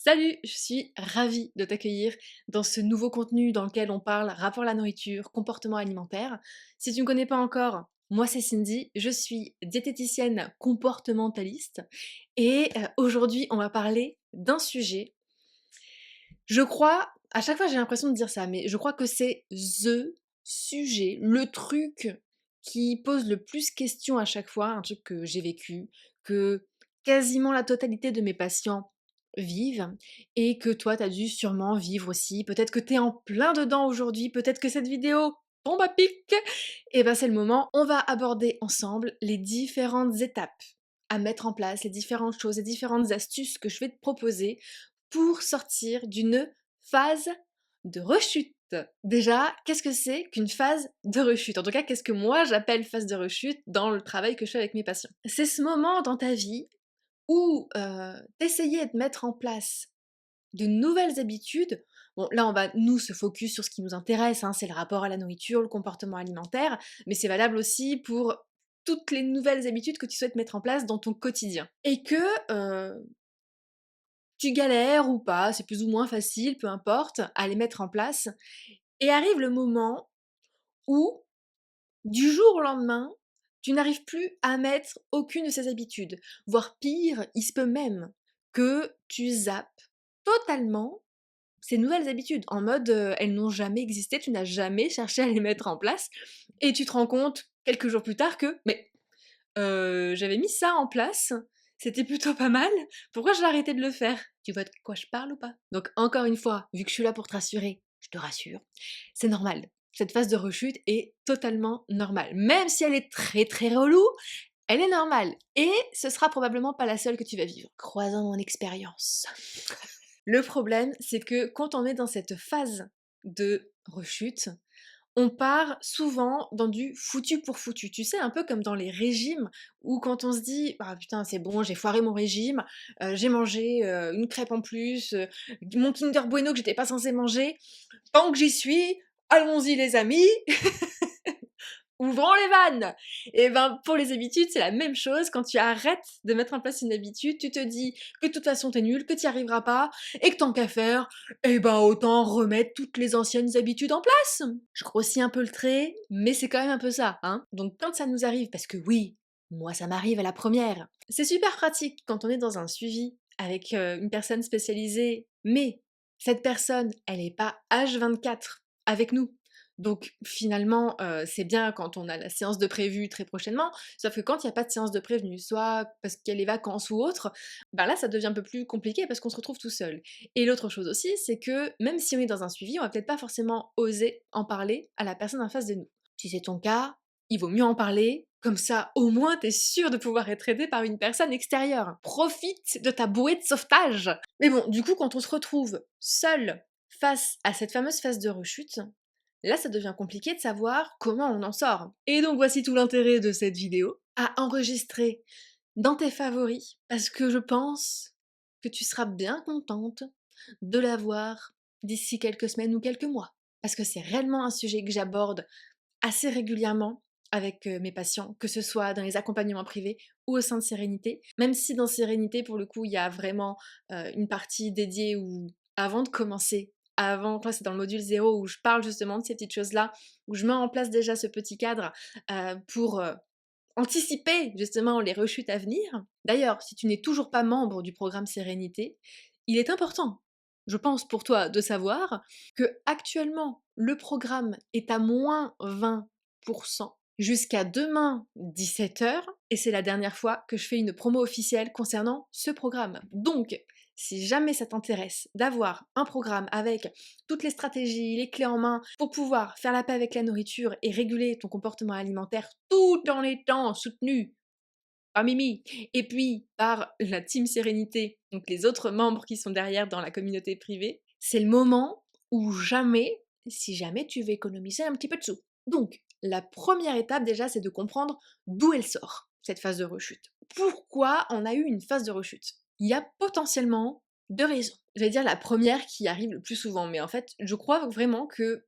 Salut, je suis ravie de t'accueillir dans ce nouveau contenu dans lequel on parle rapport à la nourriture, comportement alimentaire. Si tu ne me connais pas encore, moi c'est Cindy, je suis diététicienne comportementaliste et aujourd'hui on va parler d'un sujet. Je crois, à chaque fois j'ai l'impression de dire ça, mais je crois que c'est THE sujet, le truc qui pose le plus question à chaque fois, un truc que j'ai vécu, que quasiment la totalité de mes patients vivent et que toi t'as dû sûrement vivre aussi. Peut-être que t'es en plein dedans aujourd'hui, peut-être que cette vidéo tombe à pic. Et ben c'est le moment, on va aborder ensemble les différentes étapes à mettre en place, les différentes choses, les différentes astuces que je vais te proposer pour sortir d'une phase de rechute. Déjà, qu'est-ce que c'est qu'une phase de rechute? En tout cas, qu'est-ce que moi j'appelle phase de rechute dans le travail que je fais avec mes patients? C'est ce moment dans ta vie où t'essayais de mettre en place de nouvelles habitudes. Bon, là, on va nous se focus sur ce qui nous intéresse, hein, c'est le rapport à la nourriture, le comportement alimentaire, mais c'est valable aussi pour toutes les nouvelles habitudes que tu souhaites mettre en place dans ton quotidien. Et que tu galères ou pas, c'est plus ou moins facile, peu importe, à les mettre en place. Et arrive le moment où, du jour au lendemain, tu n'arrives plus à mettre aucune de ces habitudes. Voire pire, il se peut même que tu zappes totalement ces nouvelles habitudes. En mode, elles n'ont jamais existé, tu n'as jamais cherché à les mettre en place. Et tu te rends compte, quelques jours plus tard, que mais j'avais mis ça en place, c'était plutôt pas mal, pourquoi j'ai arrêté de le faire? Tu vois de quoi je parle ou pas? Donc encore une fois, vu que je suis là pour te rassurer, je te rassure, c'est normal. Cette phase de rechute est totalement normale. Même si elle est très très relou, elle est normale. Et ce sera probablement pas la seule que tu vas vivre. Croisant mon expérience. Le problème, c'est que quand on est dans cette phase de rechute, on part souvent dans du foutu pour foutu. Tu sais, un peu comme dans les régimes où quand on se dit ah putain c'est bon j'ai foiré mon régime, j'ai mangé une crêpe en plus, mon Kinder Bueno que j'étais pas censée manger, tant que j'y suis, allons-y les amis, ouvrons les vannes. Et ben pour les habitudes c'est la même chose, quand tu arrêtes de mettre en place une habitude, tu te dis que de toute façon t'es nul, que t'y arriveras pas, et que tant qu'à faire, eh ben autant remettre toutes les anciennes habitudes en place. Je grossis un peu le trait, mais c'est quand même un peu ça, hein. Donc quand ça nous arrive, parce que oui, moi ça m'arrive à la première, c'est super pratique quand on est dans un suivi avec une personne spécialisée, mais cette personne, elle est pas H24 avec nous. Donc finalement, c'est bien quand on a la séance de prévue très prochainement, sauf que quand il y a pas de séance de prévenue, soit parce qu'il y a les vacances ou autre, ben là ça devient un peu plus compliqué parce qu'on se retrouve tout seul. Et l'autre chose aussi, c'est que même si on est dans un suivi, on va peut-être pas forcément oser en parler à la personne en face de nous. Si c'est ton cas, il vaut mieux en parler, comme ça au moins t'es sûr de pouvoir être aidé par une personne extérieure. Profite de ta bouée de sauvetage! Mais bon, du coup quand on se retrouve seul face à cette fameuse phase de rechute, là, ça devient compliqué de savoir comment on en sort. Et donc voici tout l'intérêt de cette vidéo, à enregistrer dans tes favoris, parce que je pense que tu seras bien contente de l'avoir d'ici quelques semaines ou quelques mois. Parce que c'est réellement un sujet que j'aborde assez régulièrement avec mes patients, que ce soit dans les accompagnements privés ou au sein de Sérénité. Même si dans Sérénité, pour le coup, il y a vraiment une partie dédiée où, avant de commencer, avant, là c'est dans le module 0 où je parle justement de ces petites choses-là, où je mets en place déjà ce petit cadre pour anticiper justement les rechutes à venir. D'ailleurs, si tu n'es toujours pas membre du programme Sérénité, il est important, je pense pour toi, de savoir que actuellement le programme est à moins 20% jusqu'à demain 17 h, et c'est la dernière fois que je fais une promo officielle concernant ce programme. Donc, si jamais ça t'intéresse d'avoir un programme avec toutes les stratégies, les clés en main pour pouvoir faire la paix avec la nourriture et réguler ton comportement alimentaire tout en étant soutenu par Mimi et puis par la team Sérénité, donc les autres membres qui sont derrière dans la communauté privée, c'est le moment ou jamais, si jamais tu veux économiser un petit peu de sous. Donc, la première étape déjà, c'est de comprendre d'où elle sort, cette phase de rechute. Pourquoi on a eu une phase de rechute? Il y a potentiellement deux raisons. Je vais dire la première qui arrive le plus souvent, mais en fait, je crois vraiment que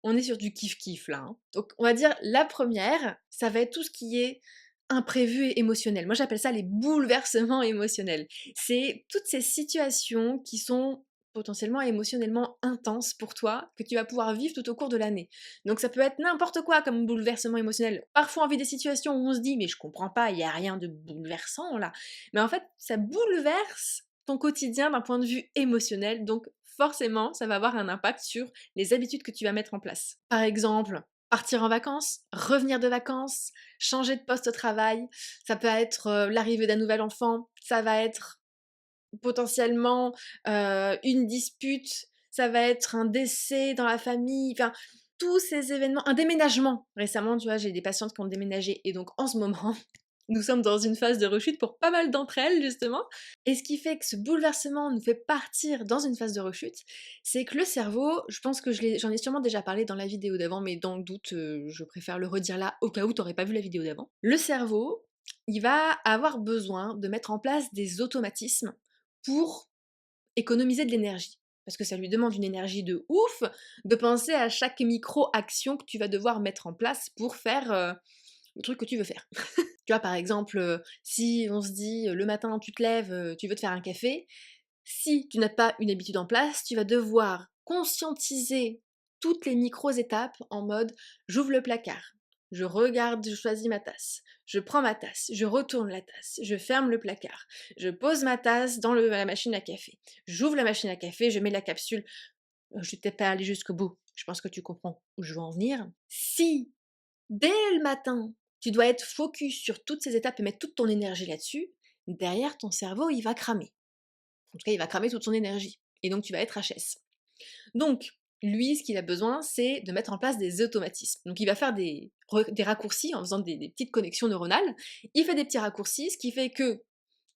on est sur du kiff-kiff là, hein. Donc on va dire la première, ça va être tout ce qui est imprévus et émotionnels. Moi, j'appelle ça les bouleversements émotionnels. C'est toutes ces situations qui sont potentiellement émotionnellement intenses pour toi, que tu vas pouvoir vivre tout au cours de l'année. Donc ça peut être n'importe quoi comme bouleversement émotionnel. Parfois on vit des situations où on se dit mais je comprends pas, il y a rien de bouleversant là. Mais en fait, ça bouleverse ton quotidien d'un point de vue émotionnel, donc forcément, ça va avoir un impact sur les habitudes que tu vas mettre en place. Par exemple, partir en vacances, revenir de vacances, changer de poste au travail, ça peut être l'arrivée d'un nouvel enfant, ça va être potentiellement une dispute, ça va être un décès dans la famille, enfin tous ces événements, un déménagement. Récemment, tu vois, j'ai des patientes qui ont déménagé et donc en ce moment, nous sommes dans une phase de rechute pour pas mal d'entre elles justement. Et ce qui fait que ce bouleversement nous fait partir dans une phase de rechute, c'est que le cerveau, je pense que j'en ai sûrement déjà parlé dans la vidéo d'avant, mais dans le doute, je préfère le redire là au cas où t'aurais pas vu la vidéo d'avant. Le cerveau, il va avoir besoin de mettre en place des automatismes pour économiser de l'énergie. Parce que ça lui demande une énergie de ouf de penser à chaque micro-action que tu vas devoir mettre en place pour faire le truc que tu veux faire. Tu vois, par exemple, si on se dit le matin tu te lèves, tu veux te faire un café, si tu n'as pas une habitude en place, tu vas devoir conscientiser toutes les micro-étapes en mode j'ouvre le placard, je regarde, je choisis ma tasse, je prends ma tasse, je retourne la tasse, je ferme le placard, je pose ma tasse dans la machine à café, j'ouvre la machine à café, je mets la capsule. Je vais peut-être pas aller jusqu'au bout, je pense que tu comprends où je veux en venir. Si, dès le matin, tu dois être focus sur toutes ces étapes et mettre toute ton énergie là-dessus, derrière ton cerveau, il va cramer. En tout cas, il va cramer toute son énergie. Et donc, tu vas être HS. Donc, lui, ce qu'il a besoin, c'est de mettre en place des automatismes. Donc, il va faire des raccourcis en faisant des petites connexions neuronales. Il fait des petits raccourcis, ce qui fait que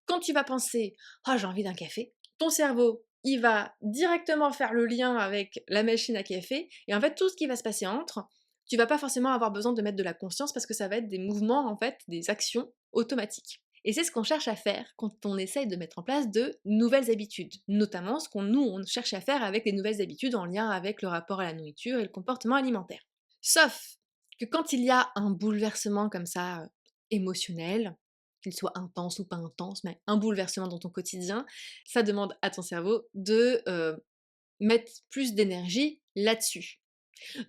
quand tu vas penser «Oh, j'ai envie d'un café», ton cerveau, il va directement faire le lien avec la machine à café. Et en fait, tout ce qui va se passer entre, tu vas pas forcément avoir besoin de mettre de la conscience parce que ça va être des mouvements, en fait, des actions automatiques. Et c'est ce qu'on cherche à faire quand on essaye de mettre en place de nouvelles habitudes, notamment ce on cherche à faire avec les nouvelles habitudes en lien avec le rapport à la nourriture et le comportement alimentaire. Sauf que quand il y a un bouleversement comme ça, émotionnel, qu'il soit intense ou pas intense, mais un bouleversement dans ton quotidien, ça demande à ton cerveau de mettre plus d'énergie là-dessus.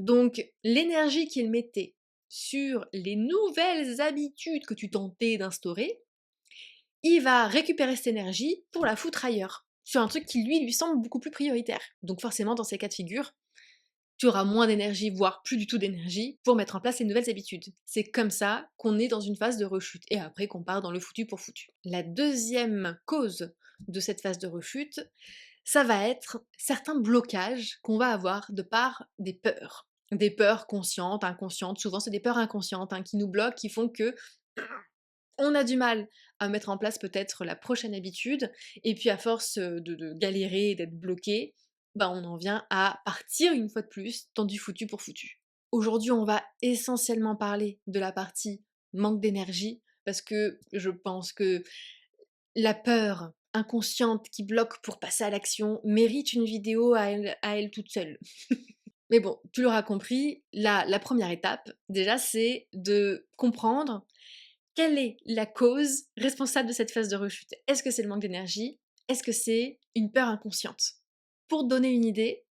Donc l'énergie qu'il mettait sur les nouvelles habitudes que tu tentais d'instaurer, il va récupérer cette énergie pour la foutre ailleurs, sur un truc qui lui semble beaucoup plus prioritaire. Donc forcément, dans ces cas de figure, tu auras moins d'énergie, voire plus du tout d'énergie, pour mettre en place ces nouvelles habitudes. C'est comme ça qu'on est dans une phase de rechute, et après qu'on part dans le foutu pour foutu. La deuxième cause de cette phase de rechute, ça va être certains blocages qu'on va avoir de par des peurs. Des peurs conscientes, inconscientes, souvent c'est des peurs inconscientes qui nous bloquent, qui font que on a du mal à mettre en place peut-être la prochaine habitude, et puis à force de galérer et d'être bloqué, bah on en vient à partir une fois de plus dans du foutu pour foutu. Aujourd'hui, on va essentiellement parler de la partie manque d'énergie, parce que je pense que la peur inconsciente qui bloque pour passer à l'action mérite une vidéo à elle toute seule. Mais bon, tu l'auras compris, la première étape, déjà, c'est de comprendre quelle est la cause responsable de cette phase de rechute. Est-ce que c'est le manque d'énergie? Est-ce que c'est une peur inconsciente? Pour te donner une idée,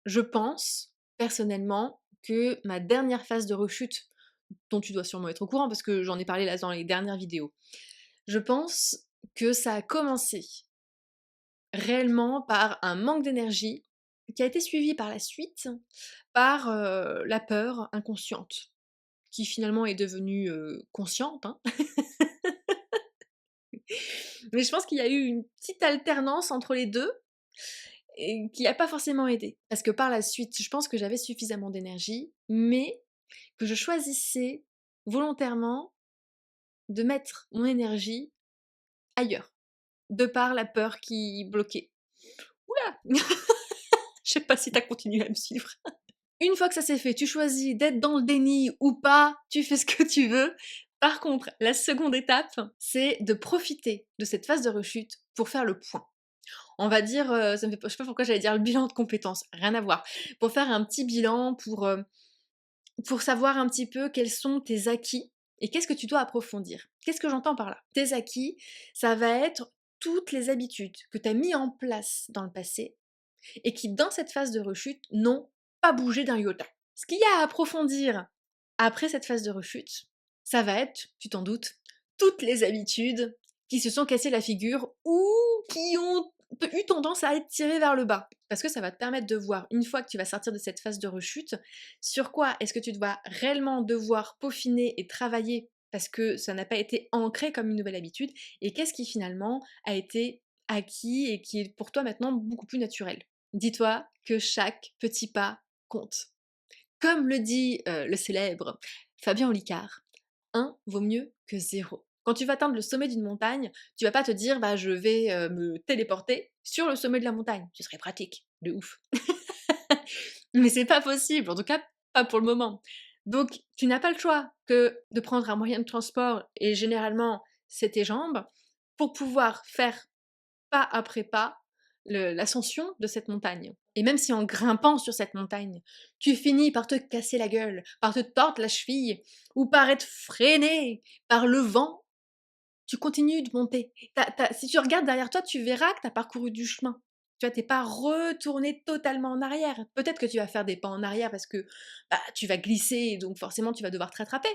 je pense, personnellement, que ma dernière phase de rechute, dont tu dois sûrement être au courant parce que j'en ai parlé là dans les dernières vidéos, je pense que ça a commencé réellement par un manque d'énergie qui a été suivi par la suite par la peur inconsciente, qui finalement est devenue consciente, hein. Mais je pense qu'il y a eu une petite alternance entre les deux et qui a pas forcément aidé. Parce que par la suite, je pense que j'avais suffisamment d'énergie, mais que je choisissais volontairement de mettre mon énergie ailleurs, de par la peur qui bloquait. Oula! Je sais pas si t'as continué à me suivre. Une fois que ça s'est fait, tu choisis d'être dans le déni ou pas, tu fais ce que tu veux. Par contre, la seconde étape, c'est de profiter de cette phase de rechute pour faire le point. On va dire, ça me fait je sais pas pourquoi j'allais dire le bilan de compétences, rien à voir. Pour faire un petit bilan, pour savoir un petit peu quels sont tes acquis et qu'est-ce que tu dois approfondir. Qu'est-ce que j'entends par là? Tes acquis, ça va être toutes les habitudes que tu as mis en place dans le passé et qui, dans cette phase de rechute, n'ont pas bougé d'un iota. Ce qu'il y a à approfondir après cette phase de rechute, ça va être, tu t'en doutes, toutes les habitudes qui se sont cassées la figure ou qui ont eu tendance à être tirées vers le bas. Parce que ça va te permettre de voir, une fois que tu vas sortir de cette phase de rechute, sur quoi est-ce que tu vas réellement devoir peaufiner et travailler parce que ça n'a pas été ancré comme une nouvelle habitude, et qu'est-ce qui finalement a été acquis et qui est pour toi maintenant beaucoup plus naturel. Dis-toi que chaque petit pas compte. Comme le dit le célèbre Fabien Olicard, un vaut mieux que zéro. Quand tu vas atteindre le sommet d'une montagne, tu vas pas te dire bah je vais me téléporter sur le sommet de la montagne. Ce serait pratique, de ouf. Mais c'est pas possible, en tout cas pas pour le moment. Donc tu n'as pas le choix que de prendre un moyen de transport, et généralement c'est tes jambes, pour pouvoir faire pas après pas l'ascension de cette montagne. Et même si en grimpant sur cette montagne, tu finis par te casser la gueule, par te tordre la cheville, ou par être freiné par le vent, tu continues de monter. Si tu regardes derrière toi, tu verras que tu as parcouru du chemin. Tu vois, t'es pas retourné totalement en arrière. Peut-être que tu vas faire des pas en arrière parce que bah, tu vas glisser, donc forcément tu vas devoir te rattraper.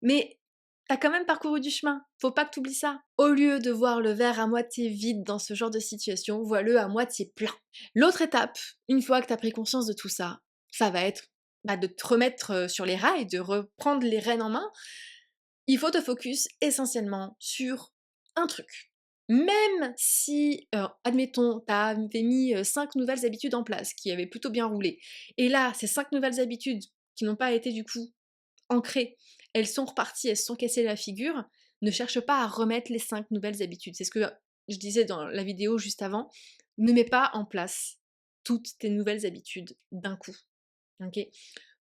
Mais t'as quand même parcouru du chemin. Faut pas que tu oublies ça. Au lieu de voir le verre à moitié vide dans ce genre de situation, vois-le à moitié plein. L'autre étape, une fois que t'as pris conscience de tout ça, ça va être bah, de te remettre sur les rails, de reprendre les rênes en main. Il faut te focus essentiellement sur un truc. Même si, admettons, tu avais mis 5 nouvelles habitudes en place qui avaient plutôt bien roulé, et là, ces 5 nouvelles habitudes qui n'ont pas été du coup ancrées, elles sont reparties, elles se sont cassées la figure, ne cherche pas à remettre les 5 nouvelles habitudes. C'est ce que je disais dans la vidéo juste avant, ne mets pas en place toutes tes nouvelles habitudes d'un coup, OK?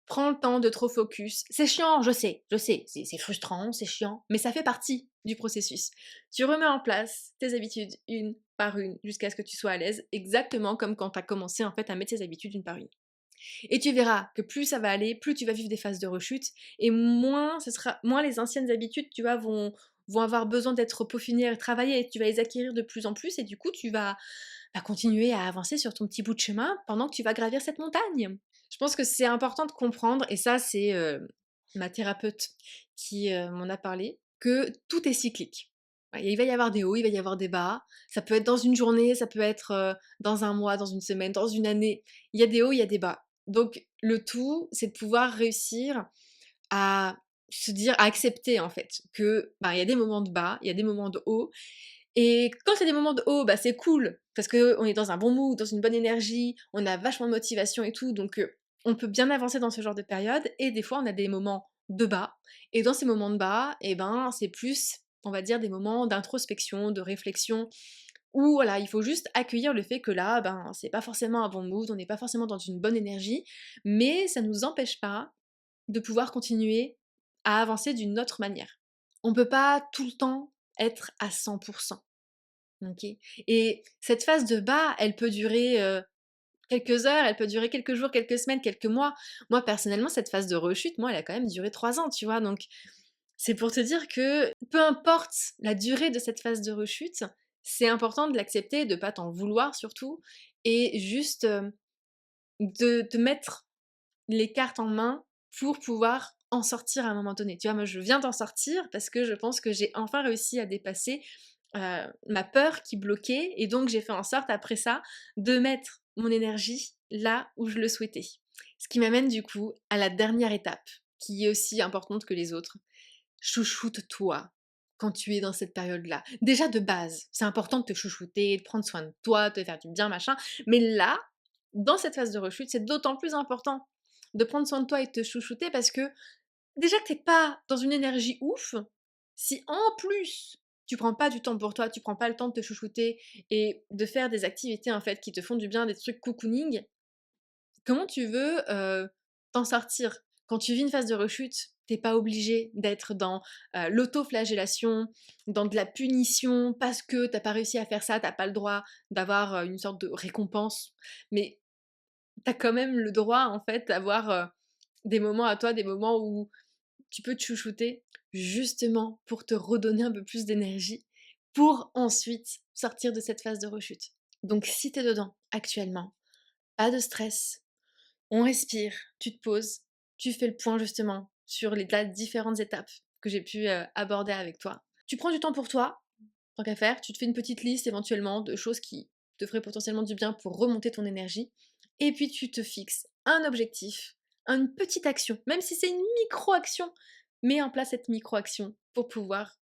Prends le temps de trop focus. C'est chiant, je sais, c'est frustrant, c'est chiant, mais ça fait partie du processus. Tu remets en place tes habitudes une par une jusqu'à ce que tu sois à l'aise, exactement comme quand tu as commencé en fait à mettre tes habitudes une par une. Et tu verras que plus ça va aller, plus tu vas vivre des phases de rechute, et moins les anciennes habitudes, tu vois, vont avoir besoin d'être peaufinées et travaillées, et tu vas les acquérir de plus en plus, et du coup tu vas continuer à avancer sur ton petit bout de chemin pendant que tu vas gravir cette montagne. Je pense que c'est important de comprendre, et ça c'est ma thérapeute qui m'en a parlé, que tout est cyclique. Ouais, il va y avoir des hauts, il va y avoir des bas. Ça peut être dans une journée, ça peut être dans un mois, dans une semaine, dans une année. Il y a des hauts, il y a des bas. Donc le tout, c'est de pouvoir réussir à se dire, à accepter en fait que bah, il y a des moments de bas, il y a des moments de haut. Et quand il y a des moments de haut, bah c'est cool parce que on est dans un bon mood, dans une bonne énergie, on a vachement de motivation et tout, donc on peut bien avancer dans ce genre de période. Et des fois, on a des moments de bas. Et dans ces moments de bas, et ben c'est plus, on va dire, des moments d'introspection, de réflexion, où voilà, il faut juste accueillir le fait que là, ben c'est pas forcément un bon mood, on n'est pas forcément dans une bonne énergie, mais ça nous empêche pas de pouvoir continuer à avancer d'une autre manière. On peut pas tout le temps être à 100%. OK. Et cette phase de bas, elle peut durer, quelques heures, elle peut durer quelques jours, quelques semaines, quelques mois. Moi, personnellement, cette phase de rechute, moi, elle a quand même duré 3 ans, tu vois? Donc c'est pour te dire que peu importe la durée de cette phase de rechute, c'est important de l'accepter, de pas t'en vouloir surtout, et juste, de te mettre les cartes en main pour pouvoir en sortir à un moment donné. Tu vois, moi, je viens d'en sortir parce que je pense que j'ai enfin réussi à dépasser ma peur qui bloquait, et donc j'ai fait en sorte après ça de mettre mon énergie là où je le souhaitais. Ce qui m'amène du coup à la dernière étape, qui est aussi importante que les autres. Chouchoute-toi quand tu es dans cette période-là. Déjà de base, c'est important de te chouchouter, de prendre soin de toi, de te faire du bien, machin. Mais là, dans cette phase de rechute, c'est d'autant plus important de prendre soin de toi et de te chouchouter, parce que déjà que t'es pas dans une énergie ouf, si en plus tu prends pas du temps pour toi, tu prends pas le temps de te chouchouter et de faire des activités en fait qui te font du bien, des trucs cocooning, comment tu veux t'en sortir? Quand tu vis une phase de rechute, t'es pas obligé d'être dans l'autoflagellation, dans de la punition parce que t'as pas réussi à faire ça, t'as pas le droit d'avoir une sorte de récompense. Mais t'as quand même le droit en fait d'avoir des moments à toi, des moments où tu peux te chouchouter, justement pour te redonner un peu plus d'énergie, pour ensuite sortir de cette phase de rechute. Donc si tu es dedans actuellement, pas de stress, on respire, tu te poses, tu fais le point justement sur les différentes étapes que j'ai pu aborder avec toi. Tu prends du temps pour toi, tant qu'à faire, tu te fais une petite liste éventuellement de choses qui te feraient potentiellement du bien pour remonter ton énergie, et puis tu te fixes un objectif, une petite action, même si c'est une micro-action, mets en place cette micro-action pour pouvoir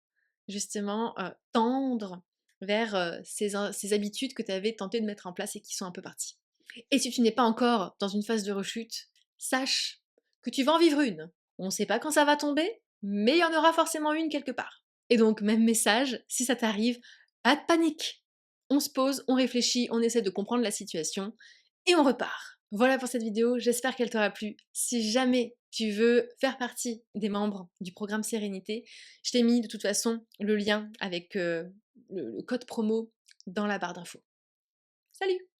justement tendre vers ces habitudes que tu avais tenté de mettre en place et qui sont un peu parties. Et si tu n'es pas encore dans une phase de rechute, sache que tu vas en vivre une. On ne sait pas quand ça va tomber, mais il y en aura forcément une quelque part. Et donc, même message, si ça t'arrive, pas de panique. On se pose, on réfléchit, on essaie de comprendre la situation et on repart. Voilà pour cette vidéo, j'espère qu'elle t'aura plu. Si jamais tu veux faire partie des membres du programme Sérénité, je t'ai mis de toute façon le lien avec le code promo dans la barre d'infos. Salut!